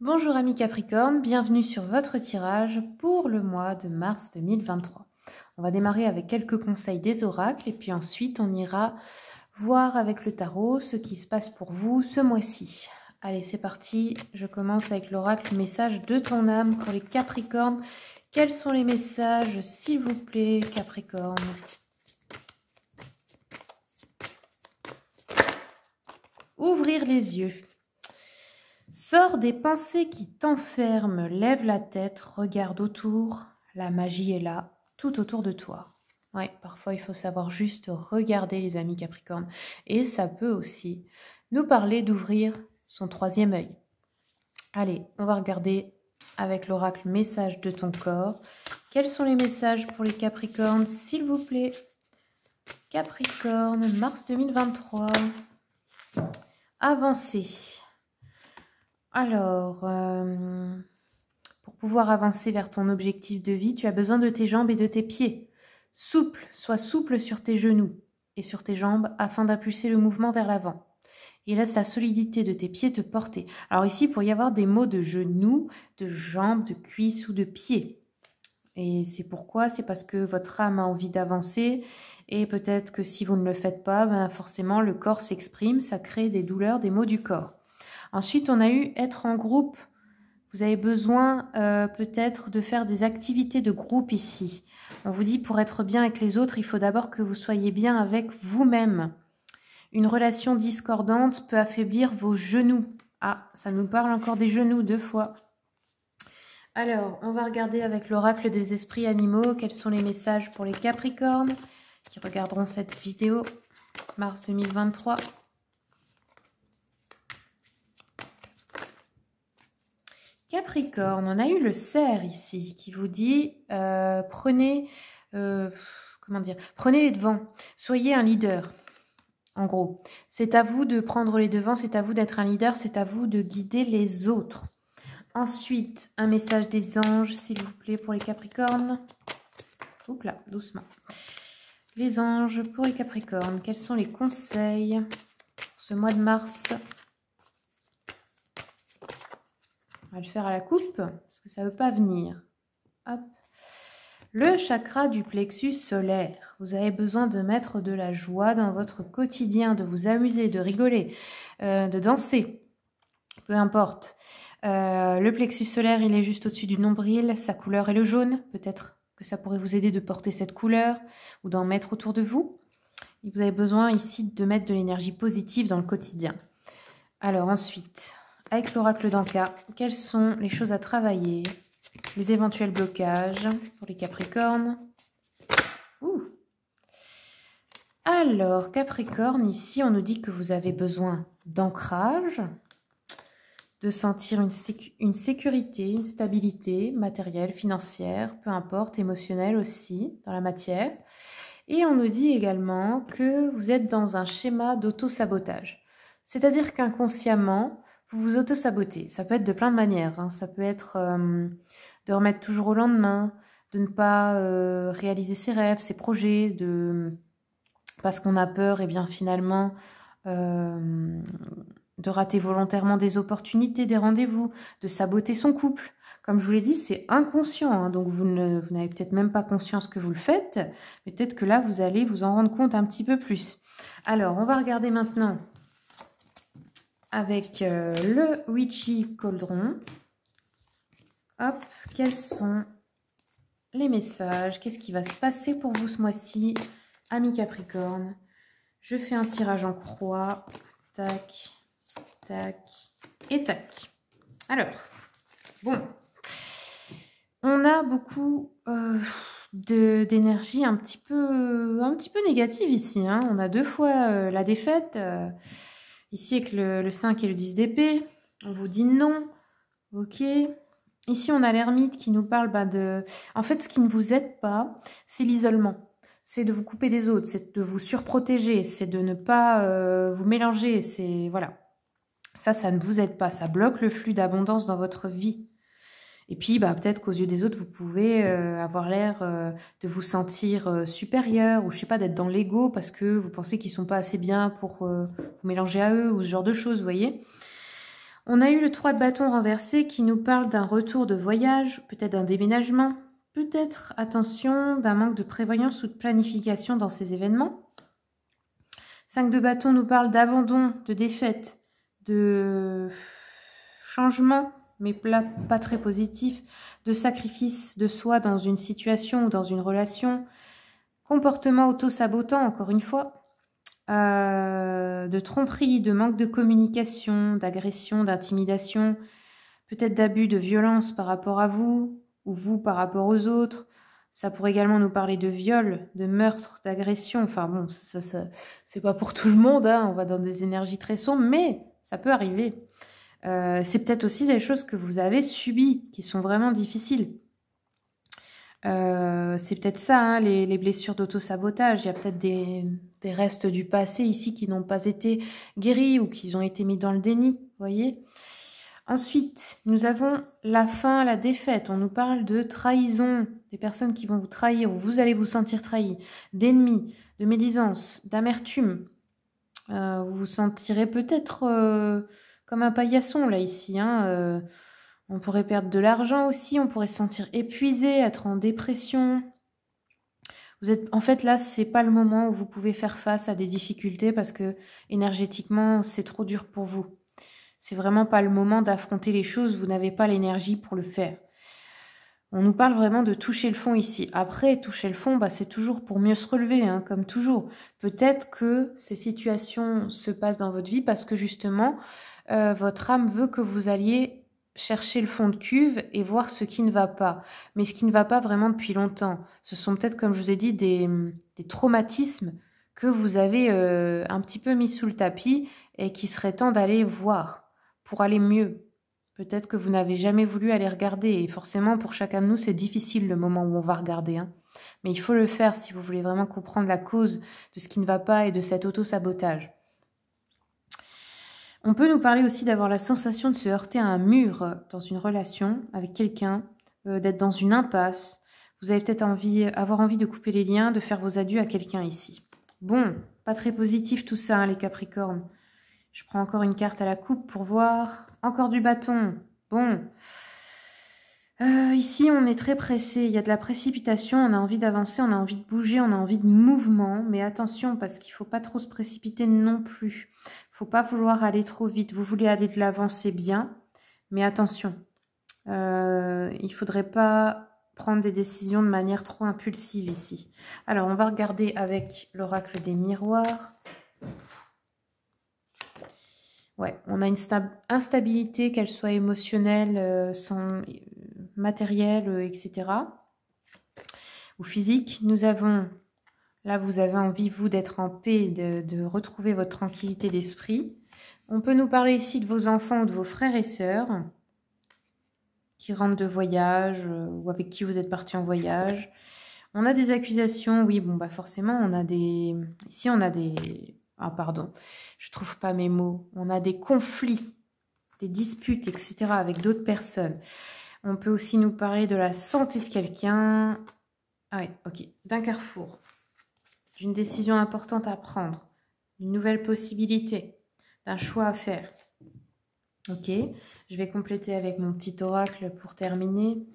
Bonjour amis Capricorne, bienvenue sur votre tirage pour le mois de mars 2023. On va démarrer avec quelques conseils des oracles et puis ensuite on ira voir avec le tarot ce qui se passe pour vous ce mois-ci. Allez, c'est parti, je commence avec l'oracle message de ton âme pour les Capricornes. Quels sont les messages, s'il vous plaît, Capricorne? Ouvrir les yeux. Sors des pensées qui t'enferment, lève la tête, regarde autour, la magie est là, tout autour de toi. Ouais, parfois il faut savoir juste regarder les amis Capricorne. Et ça peut aussi nous parler d'ouvrir son troisième œil. Allez, on va regarder avec l'oracle message de ton corps. Quels sont les messages pour les Capricornes, s'il vous plaît? Capricorne, mars 2023. Avancez. Alors, pour pouvoir avancer vers ton objectif de vie, tu as besoin de tes jambes et de tes pieds. Souple, sois souple sur tes genoux et sur tes jambes afin d'impulser le mouvement vers l'avant. Et laisse la solidité de tes pieds te porter. Alors ici, il pourrait y avoir des mots de genoux, de jambes, de cuisses ou de pieds. Et c'est pourquoi? C'est parce que votre âme a envie d'avancer et peut-être que si vous ne le faites pas, ben forcément le corps s'exprime, ça crée des douleurs, des maux du corps. Ensuite, on a eu être en groupe. Vous avez besoin peut-être de faire des activités de groupe ici. On vous dit pour être bien avec les autres, il faut d'abord que vous soyez bien avec vous-même. Une relation discordante peut affaiblir vos genoux. Ah, ça nous parle encore des genoux 2 fois. Alors, on va regarder avec l'oracle des esprits animaux quels sont les messages pour les Capricornes qui regarderont cette vidéo mars 2023. Capricorne, on a eu le cerf ici qui vous dit prenez les devants, soyez un leader. En gros, c'est à vous de prendre les devants, c'est à vous d'être un leader, c'est à vous de guider les autres. Ensuite, un message des anges, s'il vous plaît, pour les Capricornes. Oups là, doucement. Les anges pour les Capricornes, quels sont les conseils pour ce mois de mars? On va le faire à la coupe, parce que ça ne veut pas venir. Hop. Le chakra du plexus solaire. Vous avez besoin de mettre de la joie dans votre quotidien, de vous amuser, de rigoler, de danser. Peu importe. Le plexus solaire, il est juste au-dessus du nombril. Sa couleur est le jaune. Peut-être que ça pourrait vous aider de porter cette couleur ou d'en mettre autour de vous. Et vous avez besoin ici de mettre de l'énergie positive dans le quotidien. Alors ensuite, avec l'oracle d'Anka, quelles sont les choses à travailler? Les éventuels blocages pour les Capricornes. Alors, Capricorne, ici, on nous dit que vous avez besoin d'ancrage, de sentir une sécurité, une stabilité matérielle, financière, peu importe, émotionnelle aussi, dans la matière. Et on nous dit également que vous êtes dans un schéma d'auto-sabotage. C'est-à-dire qu'inconsciemment, vous vous auto-sabotez. Ça peut être de plein de manières. Hein. Ça peut être de remettre toujours au lendemain, de ne pas réaliser ses rêves, ses projets, parce qu'on a peur, et bien finalement, de rater volontairement des opportunités, des rendez-vous, de saboter son couple. Comme je vous l'ai dit, c'est inconscient, hein, donc vous n'avez peut-être même pas conscience que vous le faites, mais peut-être que là, vous allez vous en rendre compte un petit peu plus. Alors, on va regarder maintenant avec le Witchy Cauldron. Hop, quels sont les messages? Qu'est-ce qui va se passer pour vous ce mois-ci, amis Capricorne? Je fais un tirage en croix. Tac, tac et tac. Alors, bon, on a beaucoup d'énergie un petit peu négative ici. Hein. On a 2 fois la défaite. Ici avec le 5 et le 10 d'épée. On vous dit non. Ok. Ici, on a l'ermite qui nous parle de... En fait, ce qui ne vous aide pas, c'est l'isolement. C'est de vous couper des autres, c'est de vous surprotéger, c'est de ne pas vous mélanger. C'est voilà. Ça ne vous aide pas. Ça bloque le flux d'abondance dans votre vie. Et puis, peut-être qu'aux yeux des autres, vous pouvez avoir l'air de vous sentir supérieur ou je sais pas, d'être dans l'ego parce que vous pensez qu'ils sont pas assez bien pour vous mélanger à eux ou ce genre de choses, vous voyez. On a eu le 3 de bâton renversé qui nous parle d'un retour de voyage, peut-être d'un déménagement, peut-être, attention, d'un manque de prévoyance ou de planification dans ces événements. 5 de bâton nous parle d'abandon, de défaite, de changement, mais pas très positif, de sacrifice de soi dans une situation ou dans une relation, comportement auto-sabotant, encore une fois, de tromperie, de manque de communication, d'agression, d'intimidation, peut-être d'abus de violence par rapport à vous ou vous par rapport aux autres. Ça pourrait également nous parler de viol, de meurtre, d'agression. Enfin bon, ça c'est pas pour tout le monde, hein. On va dans des énergies très sombres, mais ça peut arriver. C'est peut-être aussi des choses que vous avez subies, qui sont vraiment difficiles. C'est peut-être ça, hein, les blessures d'auto-sabotage. Il y a peut-être des restes du passé ici qui n'ont pas été guéris ou qui ont été mis dans le déni, vous voyez. Ensuite, nous avons la fin, la défaite. On nous parle de trahison, des personnes qui vont vous trahir ou vous allez vous sentir trahi, d'ennemis, de médisance, d'amertume. Vous vous sentirez peut-être comme un paillasson là ici, hein. On pourrait perdre de l'argent aussi, on pourrait se sentir épuisé, être en dépression. Vous êtes, en fait, là, c'est pas le moment où vous pouvez faire face à des difficultés parce que énergétiquement, c'est trop dur pour vous. C'est vraiment pas le moment d'affronter les choses, vous n'avez pas l'énergie pour le faire. On nous parle vraiment de toucher le fond ici. Après, toucher le fond, bah, c'est toujours pour mieux se relever, hein, comme toujours. Peut-être que ces situations se passent dans votre vie parce que justement, votre âme veut que vous alliez chercher le fond de cuve et voir ce qui ne va pas. Mais ce qui ne va pas vraiment depuis longtemps. Ce sont peut-être, comme je vous ai dit, des traumatismes que vous avez un petit peu mis sous le tapis et qui serait temps d'aller voir pour aller mieux. Peut-être que vous n'avez jamais voulu aller regarder. Et forcément, pour chacun de nous, c'est difficile le moment où on va regarder, hein. Mais il faut le faire si vous voulez vraiment comprendre la cause de ce qui ne va pas et de cet auto-sabotage. On peut nous parler aussi d'avoir la sensation de se heurter à un mur dans une relation avec quelqu'un, d'être dans une impasse. Vous avez peut-être avoir envie de couper les liens, de faire vos adieux à quelqu'un ici. Bon, pas très positif tout ça, hein, les Capricornes. Je prends encore une carte à la coupe pour voir. Encore du bâton. Bon. Ici, on est très pressé. Il y a de la précipitation. On a envie d'avancer, on a envie de bouger, on a envie de mouvement. Mais attention, parce qu'il ne faut pas trop se précipiter non plus. Il ne faut pas vouloir aller trop vite. Vous voulez aller de l'avant, c'est bien. Mais attention. Il ne faudrait pas prendre des décisions de manière trop impulsive ici. Alors, on va regarder avec l'oracle des miroirs. Ouais, on a une instabilité, qu'elle soit émotionnelle, matérielle, etc. ou physique. Nous avons, là vous avez envie, vous, d'être en paix, de retrouver votre tranquillité d'esprit. On peut nous parler ici de vos enfants ou de vos frères et sœurs qui rentrent de voyage ou avec qui vous êtes partis en voyage. On a des accusations, oui, bon, bah forcément, on a des... Ici, on a des... Ah, pardon, je trouve pas mes mots. On a des conflits, des disputes, etc. avec d'autres personnes. On peut aussi nous parler de la santé de quelqu'un. Ah oui, ok. D'un carrefour, d'une décision importante à prendre, d'une nouvelle possibilité, d'un choix à faire. Ok, je vais compléter avec mon petit oracle pour terminer.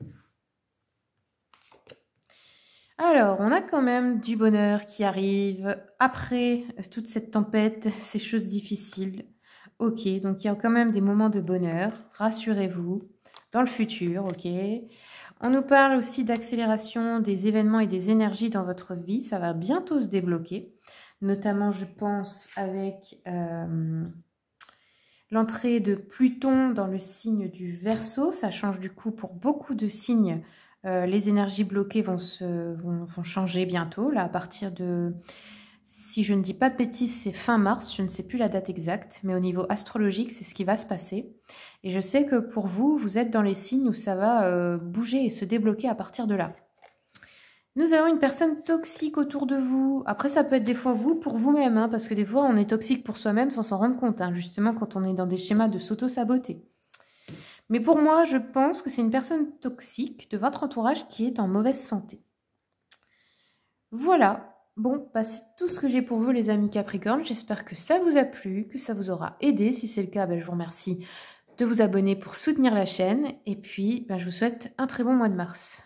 Alors, on a quand même du bonheur qui arrive après toute cette tempête, ces choses difficiles. Ok, donc il y a quand même des moments de bonheur, rassurez-vous, dans le futur, ok. On nous parle aussi d'accélération des événements et des énergies dans votre vie, ça va bientôt se débloquer, notamment je pense avec l'entrée de Pluton dans le signe du Verseau, ça change du coup pour beaucoup de signes. Les énergies bloquées vont changer bientôt, là, à partir de, si je ne dis pas de bêtises, c'est fin mars, je ne sais plus la date exacte, mais au niveau astrologique, c'est ce qui va se passer. Et je sais que pour vous, vous êtes dans les signes où ça va bouger et se débloquer à partir de là. Nous avons une personne toxique autour de vous. Après, ça peut être des fois vous pour vous-même, hein, parce que des fois, on est toxique pour soi-même sans s'en rendre compte, hein, justement quand on est dans des schémas de s'auto-saboter. Mais pour moi, je pense que c'est une personne toxique de votre entourage qui est en mauvaise santé. Voilà. Bon, bah, c'est tout ce que j'ai pour vous, les amis Capricorne. J'espère que ça vous a plu, que ça vous aura aidé. Si c'est le cas, bah, je vous remercie de vous abonner pour soutenir la chaîne. Et puis, je vous souhaite un très bon mois de mars.